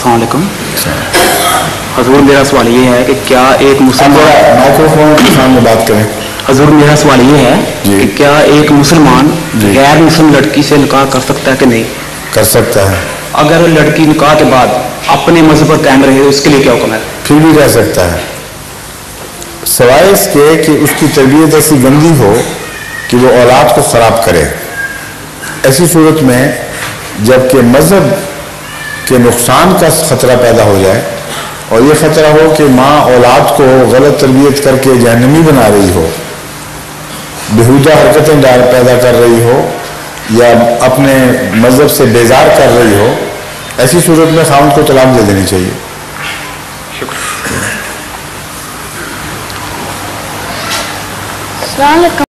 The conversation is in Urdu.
السلام علیکم حضور، میرا سوال یہ ہے کہ کیا ایک مسلمان مائکروفون کے سامنے بات کریں. حضور میرا سوال یہ ہے کہ کیا ایک مسلمان غیر مسلم لڑکی سے نکاح کر سکتا ہے کہ نہیں؟ کر سکتا ہے. اگر لڑکی نکاح کے بعد اپنے مذہب پر قائم رہے تو اس کے لیے کیا حکم ہے؟ پھر بھی رہ سکتا ہے، سوائے اس کے کہ اس کی تربیت ایسی گندی ہو کہ وہ اولاد کو خراب کرے. ایسی صورت میں جب کہ مذہب کے نقصان کا خطرہ پیدا ہو جائے اور یہ خطرہ ہو کہ ماں اولاد کو غلط تربیت کر کے جہنمی بنا رہی ہو، بےہودہ حرکتیں پیدا کر رہی ہو یا اپنے مذہب سے بیزار کر رہی ہو، ایسی صورت میں خاوند کو طلاق دے دینی چاہیے. السلام علیکم.